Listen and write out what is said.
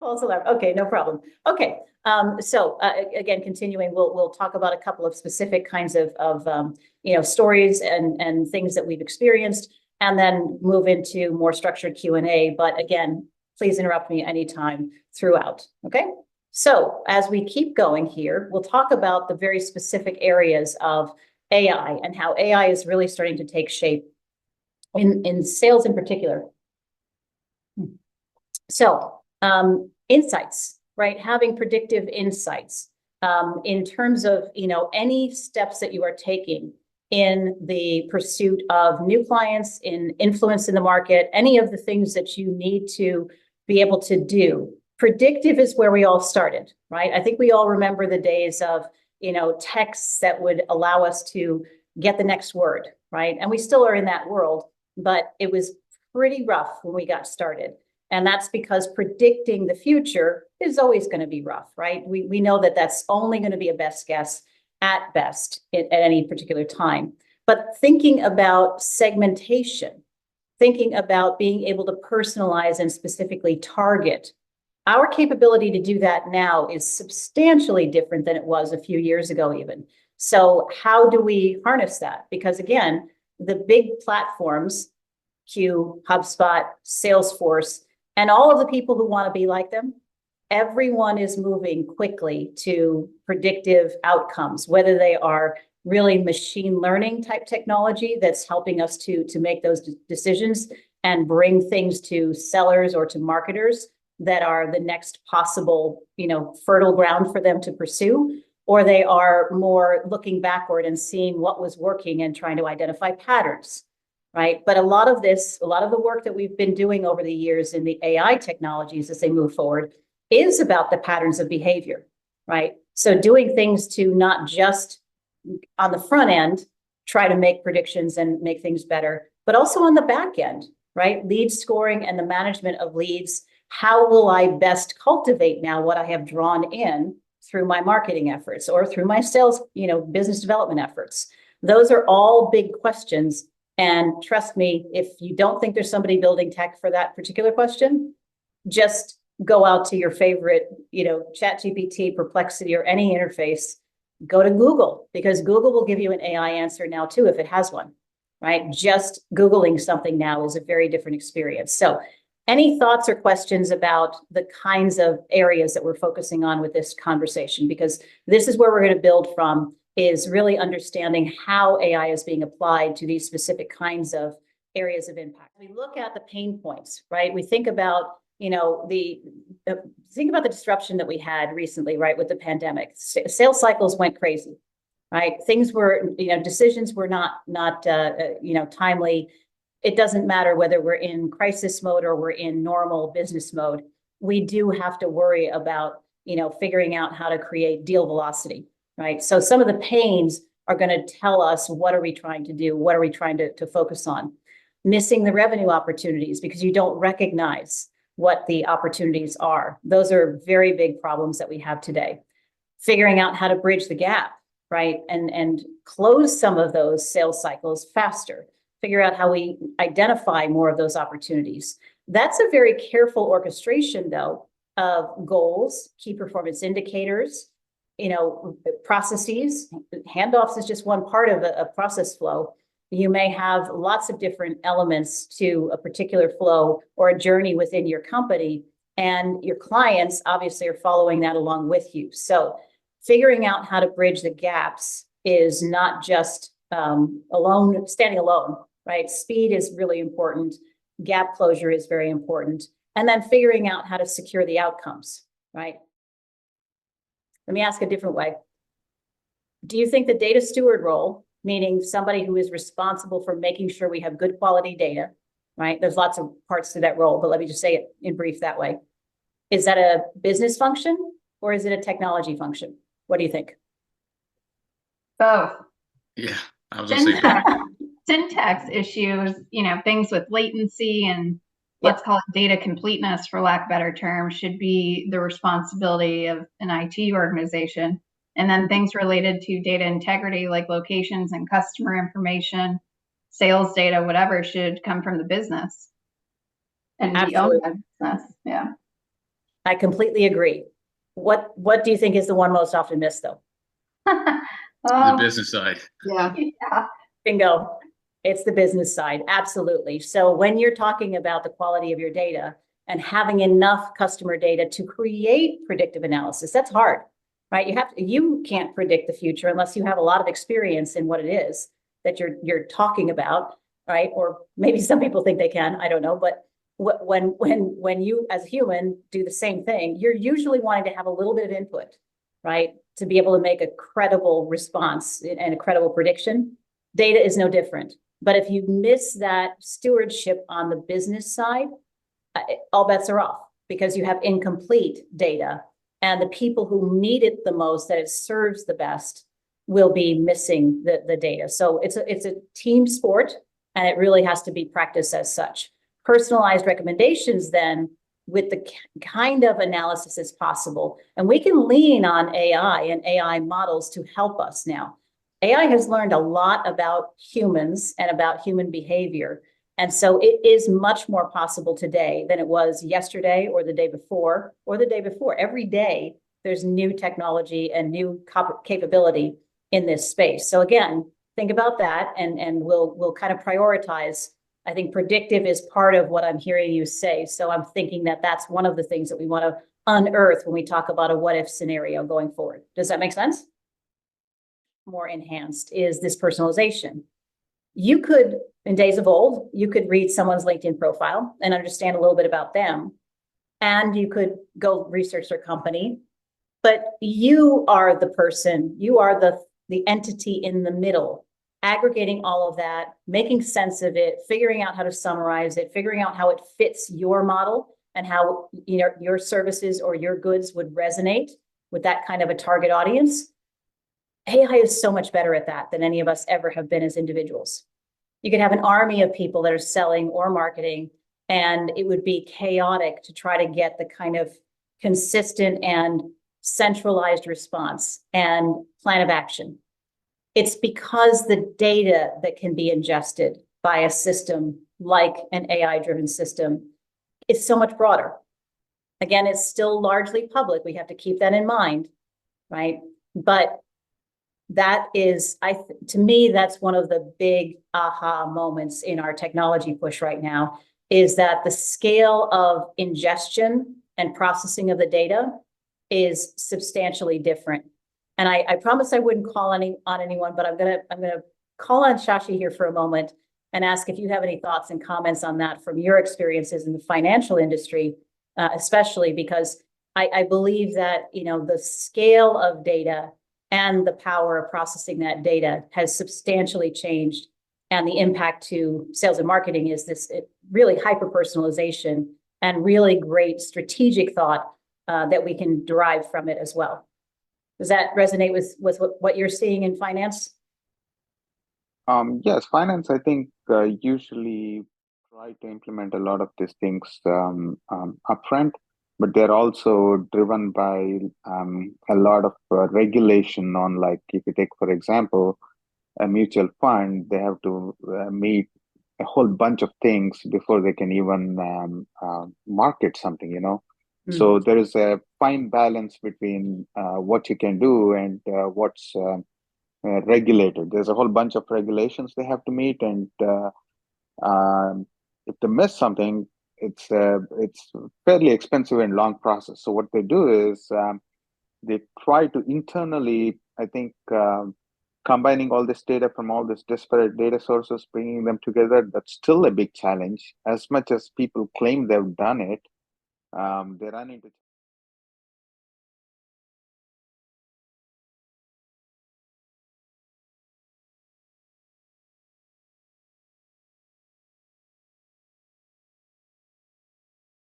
False alarm. Okay, no problem. Okay, so again, continuing, we'll talk about a couple of specific kinds of stories and things that we've experienced, and then move into more structured Q&A. But again, please interrupt me anytime throughout. Okay. So as we keep going here, we'll talk about the very specific areas of AI and how AI is really starting to take shape in sales in particular. So insights, right? Having predictive insights in terms of, any steps that you are taking in the pursuit of new clients, in influence in the market, any of the things that you need to be able to do. Predictive is where we all started, right? I think we all remember the days of, texts that would allow us to get the next word, right? And we still are in that world, but it was pretty rough when we got started. And that's because predicting the future is always going to be rough, right? We know that that's only going to be a best guess at best at any particular time. But thinking about segmentation, thinking about being able to personalize and specifically target, our capability to do that now is substantially different than it was a few years ago even. So how do we harness that? Because again, the big platforms, Q, HubSpot, Salesforce, and all of the people who want to be like them, everyone is moving quickly to predictive outcomes, whether they are really machine learning type technology that's helping us to make those decisions and bring things to sellers or to marketers that are the next possible, fertile ground for them to pursue, or they are more looking backward and seeing what was working and trying to identify patterns. Right. But a lot of the work that we've been doing over the years in the AI technologies as they move forward is about the patterns of behavior. Right. So doing things to not just on the front end, try to make predictions and make things better, but also on the back end. Right. Lead scoring and the management of leads. How will I best cultivate now what I have drawn in through my marketing efforts or through my sales, business development efforts? Those are all big questions. And trust me, if you don't think there's somebody building tech for that particular question, just go out to your favorite, ChatGPT, Perplexity, or any interface. Go to Google, because Google will give you an AI answer now too, if it has one, right? Just Googling something now is a very different experience. So any thoughts or questions about the kinds of areas that we're focusing on with this conversation? Because this is where we're going to build from, is really understanding how AI is being applied to these specific kinds of areas of impact. We look at the pain points, right? We think about, think about the disruption that we had recently, right, with the pandemic. Sales cycles went crazy, right? Things were, decisions were not timely. It doesn't matter whether we're in crisis mode or we're in normal business mode. We do have to worry about, figuring out how to create deal velocity. Right. So some of the pains are going to tell us, what are we trying to do? What are we trying to focus on? Missing the revenue opportunities because you don't recognize what the opportunities are. Those are very big problems that we have today. Figuring out how to bridge the gap, right? And close some of those sales cycles faster. Figure out how we identify more of those opportunities. That's a very careful orchestration, though, of goals, key performance indicators, processes. Handoffs is just one part of a process flow. You may have lots of different elements to a particular flow or a journey within your company, and your clients obviously are following that along with you. So figuring out how to bridge the gaps is not just standing alone, right? Speed is really important. Gap closure is very important. And then figuring out how to secure the outcomes, right? Let me ask a different way. Do you think the data steward role, meaning somebody who is responsible for making sure we have good quality data, right? There's lots of parts to that role, but let me just say it in brief that way. Is that a business function or is it a technology function? What do you think? Both. Yeah, I was going to say syntax issues, things with latency and let's call it data completeness, for lack of a better term, should be the responsibility of an IT organization. And then things related to data integrity, like locations and customer information, sales data, whatever, should come from the business and be owned by the business. Yeah. I completely agree. What do you think is the one most often missed, though? The business side. Yeah. Bingo. It's the business side. Absolutely. So when you're talking about the quality of your data and having enough customer data to create predictive analysis, that's hard, right? You can't predict the future unless you have a lot of experience in what it is that you're talking about, right? Or maybe some people think they can, I don't know, but when you as a human do the same thing, you're usually wanting to have a little bit of input, right? To be able to make a credible response and a credible prediction. Data is no different. But if you miss that stewardship on the business side, all bets are off because you have incomplete data, and the people who need it the most, that it serves the best, will be missing the data. So it's a team sport, and it really has to be practiced as such. Personalized recommendations then, with the kind of analysis as possible. And we can lean on AI and AI models to help us now. AI has learned a lot about humans and about human behavior. And so it is much more possible today than it was yesterday or the day before or the day before. Every day, there's new technology and new capability in this space. So again, think about that, and we'll kind of prioritize. I think predictive is part of what I'm hearing you say. So I'm thinking that that's one of the things that we want to unearth when we talk about a what if scenario going forward. Does that make sense? More enhanced is this personalization. You could, in days of old, you could read someone's LinkedIn profile and understand a little bit about them, and you could go research their company, but you are the person, you are the entity in the middle, aggregating all of that, making sense of it, figuring out how to summarize it, figuring out how it fits your model and how your services or your goods would resonate with that kind of a target audience. AI is so much better at that than any of us ever have been as individuals. You could have an army of people that are selling or marketing, and it would be chaotic to try to get the kind of consistent and centralized response and plan of action. It's because the data that can be ingested by a system like an AI-driven system is so much broader. Again, it's still largely public. We have to keep that in mind, right? But that is, to me, that's one of the big aha moments in our technology push right now, is that the scale of ingestion and processing of the data is substantially different. And I promised I wouldn't call on anyone, but I'm gonna call on Shashi here for a moment and ask if you have any thoughts and comments on that from your experiences in the financial industry, especially because I believe that the scale of data and the power of processing that data has substantially changed. And the impact to sales and marketing is this really hyper-personalization and really great strategic thought that we can derive from it as well. Does that resonate with what you're seeing in finance? Yes, finance, I think, usually try to implement a lot of these things upfront, but they're also driven by a lot of regulation on, like, if you take, for example, a mutual fund, they have to meet a whole bunch of things before they can even market something. So there is a fine balance between what you can do and what's regulated. There's a whole bunch of regulations they have to meet, and if they miss something, it's fairly expensive and long process. So what they do is they try to internally, I think, combining all this data from all these disparate data sources, bringing them together, that's still a big challenge. As much as people claim they've done it, they run into